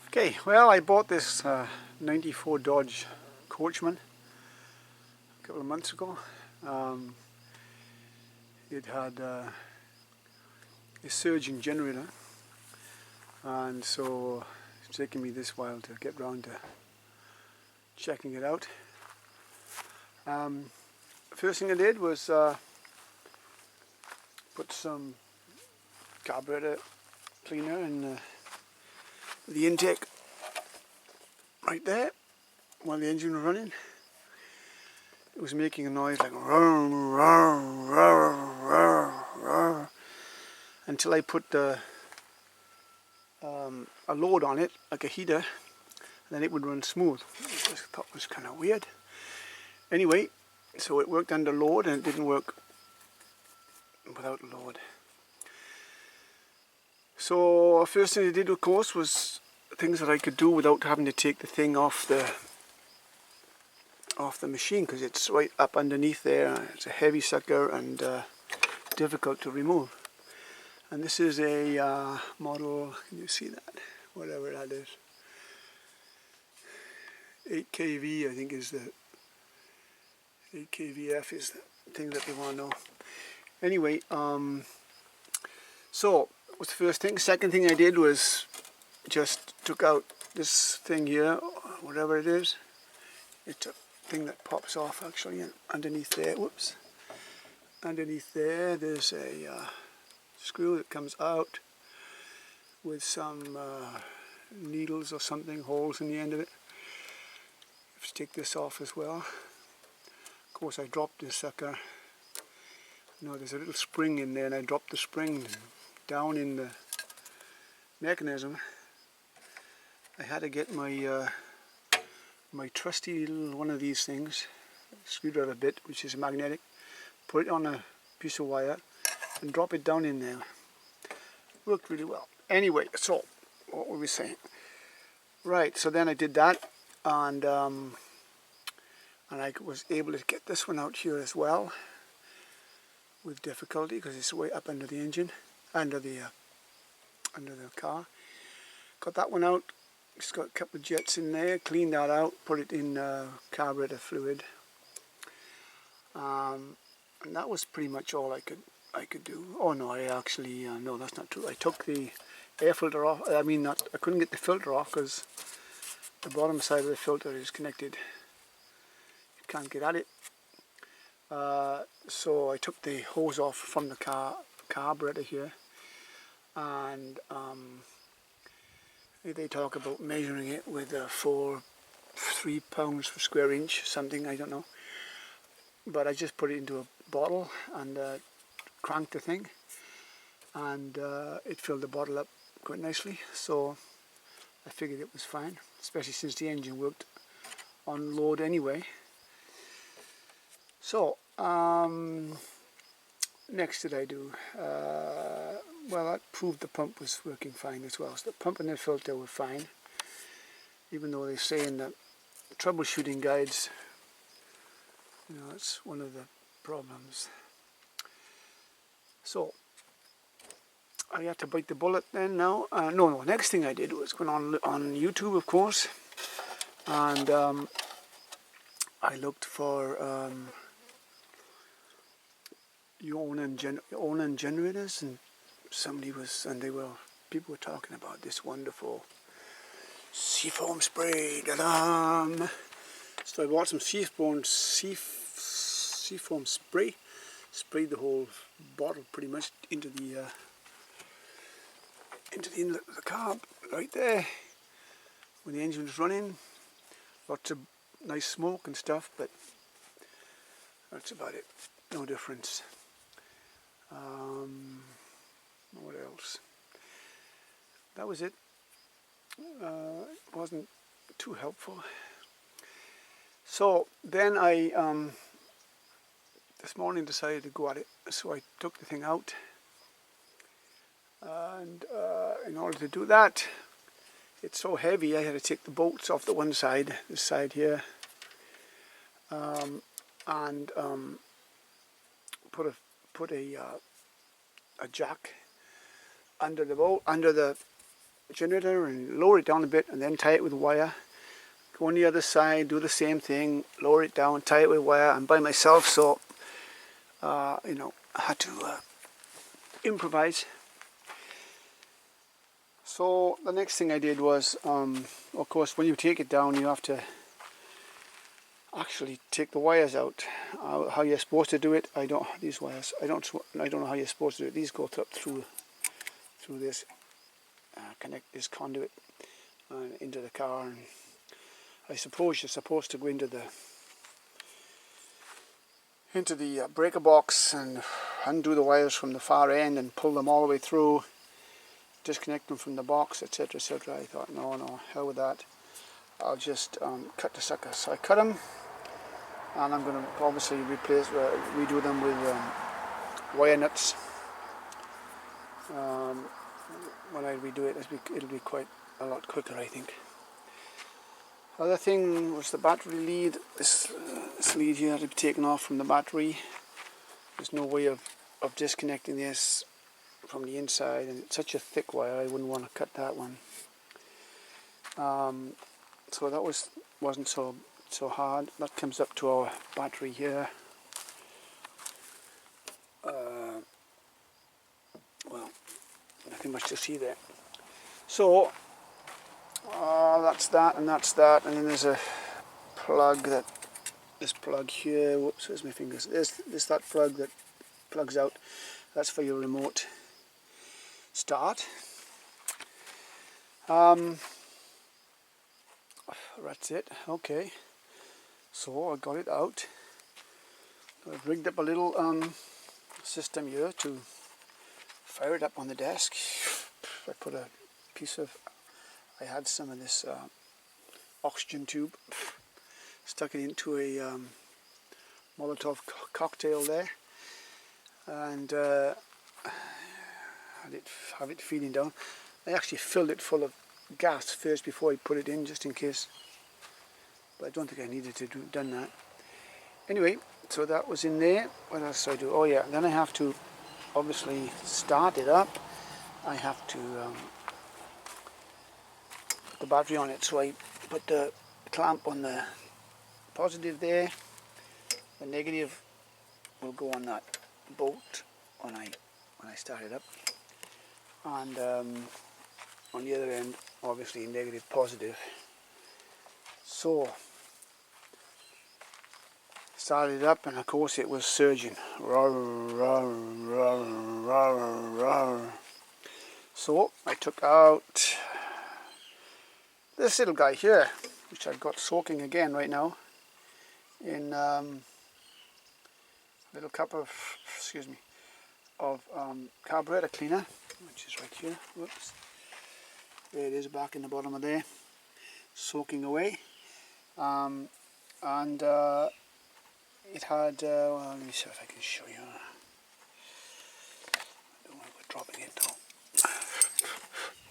Okay, well, I bought this 94 Dodge Coachman a couple of months ago. It had a surging generator, and so it's taken me this while to get round to checking it out. First thing I did was put some carburetor cleaner in the intake right there while the engine was running. It was making a noise like until I put a load on it, like a heater, and then it would run smooth. I just thought it was kind of weird. Anyway, so it worked under load and it didn't work without load. So first thing I did, of course, was things that I could do without having to take the thing off the machine, because it's right up underneath there. It's a heavy sucker and difficult to remove. And this is a model, can you see that? Whatever that is. 8 kV, I think, is the 8 kVF is the thing that they want to know. Anyway, so that was the first thing. Second thing I did was just took out this thing here, whatever it is. It's a thing that pops off actually, and underneath there, whoops. Underneath there, there's a screw that comes out with some needles or something, holes in the end of it. Let's take this off as well. Of course, I dropped this sucker. No, there's a little spring in there, and I dropped the spring down in the mechanism. I had to get my my trusty little one of these things, screwdriver bit, which is magnetic, put it on a piece of wire and drop it down in there. Worked really well. Anyway, so what were we saying? Right, so then I did that, and I was able to get this one out here as well with difficulty, because it's way up under the engine, under the car. Got that one out. Just got a couple of jets in there, cleaned that out, put it in carburetor fluid, and that was pretty much all I could do. Oh no, I actually no, that's not true. I took the air filter off. I mean, I couldn't get the filter off because the bottom side of the filter is connected. You can't get at it. So I took the hose off from the carburetor here, and they talk about measuring it with 3 pounds per square inch, something, I don't know. But I just put it into a bottle and cranked the thing, and it filled the bottle up quite nicely. So I figured it was fine, especially since the engine worked on load anyway. So next did I do? Well, that proved the pump was working fine as well. So the pump and the filter were fine, even though they say in the troubleshooting guides, you know, it's one of the problems. So I had to bite the bullet then now. No, next thing I did was going on YouTube, of course, and I looked for Onan generators, and people were talking about this wonderful seafoam spray. Da-dam! So I bought some seafoam spray, sprayed the whole bottle pretty much into the inlet of the carb right there when the engine was running. Lots of nice smoke and stuff, but that's about it. No difference. What else? That was it. It wasn't too helpful. So then I this morning decided to go at it. So I took the thing out, and in order to do that, it's so heavy I had to take the bolts off the one side, this side here, and put a jack under the bolt, under the generator and lower it down a bit and then tie it with wire. Go on the other side, do the same thing, lower it down, tie it with wire. I'm by myself, so you know, I had to improvise. So the next thing I did was, of course, when you take it down, you have to actually take the wires out. How you're supposed to do it, I don't. These wires, I don't know how you're supposed to do it. These go up through this, connect this conduit into the car, and I suppose you're supposed to go into the breaker box and undo the wires from the far end and pull them all the way through, disconnect them from the box, etc., etc. I thought, no, hell with that. I'll just cut the sucker. So I cut them, and I'm going to obviously redo them with wire nuts. When I redo it, it'll be quite a lot quicker, I think. Other thing was the battery lead. This lead here had to be taken off from the battery. There's no way of disconnecting this from the inside, and it's such a thick wire, I wouldn't want to cut that one. So that wasn't so hard. That comes up to our battery here. Well, nothing much to see there. So that's that, and then there's a plug this plug here. Whoops, where's my fingers? There's that plug that plugs out. That's for your remote start. That's it. Okay. So I got it out. I've rigged up a little system here to fire it up on the desk. I put a piece of, I had some of this oxygen tube, stuck it into a Molotov cocktail there, and have it feeding down. I actually filled it full of gas first before I put it in, just in case, but I don't think I needed to done that. Anyway, so that was in there. What else do I do? Oh yeah, then I have to obviously start it up. I have to put the battery on it, so I put the clamp on the positive there. The negative will go on that bolt when I start it up, and on the other end, obviously negative, positive. So started it up, and of course it was surging. So I took out this little guy here, which I've got soaking again right now in a little cup of, carburetor cleaner, which is right here. Whoops. There it is, back in the bottom of there, soaking away. And it had, well, let me see if I can show you. I don't want to go dropping it though.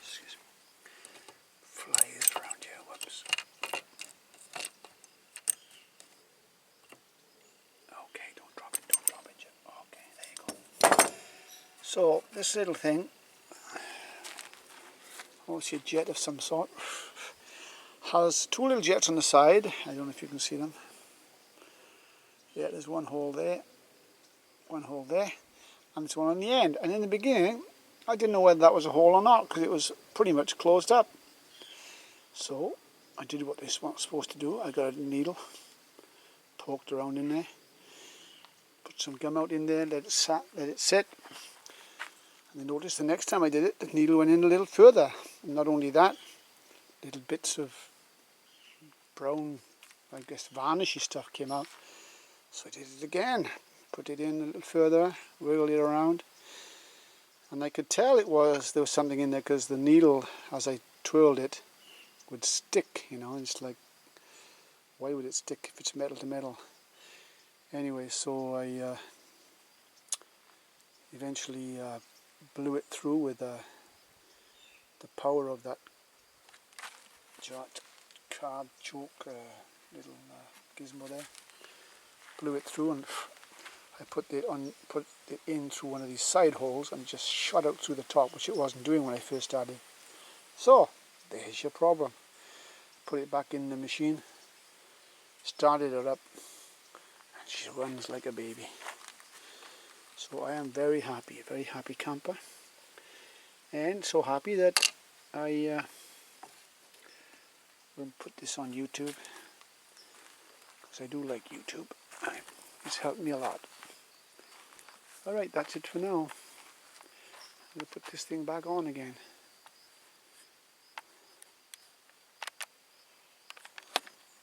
Excuse me. Flies around here, whoops. Okay, don't drop it, Okay, there you go. So, this little thing, obviously a jet of some sort, has two little jets on the side. I don't know if you can see them. Yeah, there's one hole there, and there's one on the end. And in the beginning, I didn't know whether that was a hole or not, because it was pretty much closed up. So I did what this was supposed to do. I got a needle, poked around in there, put some gum out in there, let it sit. And then notice the next time I did it, the needle went in a little further. And not only that, little bits of brown, I guess varnishy stuff came out. So I did it again, put it in a little further, wiggled it around, and I could tell there was something in there, because the needle, as I twirled it, would stick, you know. It's like, why would it stick if it's metal to metal? Anyway, so I eventually blew it through with the power of that card choke little gizmo there. Blew it through, and I put it in through one of these side holes, and just shot out through the top, which it wasn't doing when I first started. So there's your problem. Put it back in the machine, started her up, and she runs like a baby. So I am very happy camper, and so happy that I will put this on YouTube, because I do like YouTube. It's helped me a lot. Alright, that's it for now. I'm going to put this thing back on again.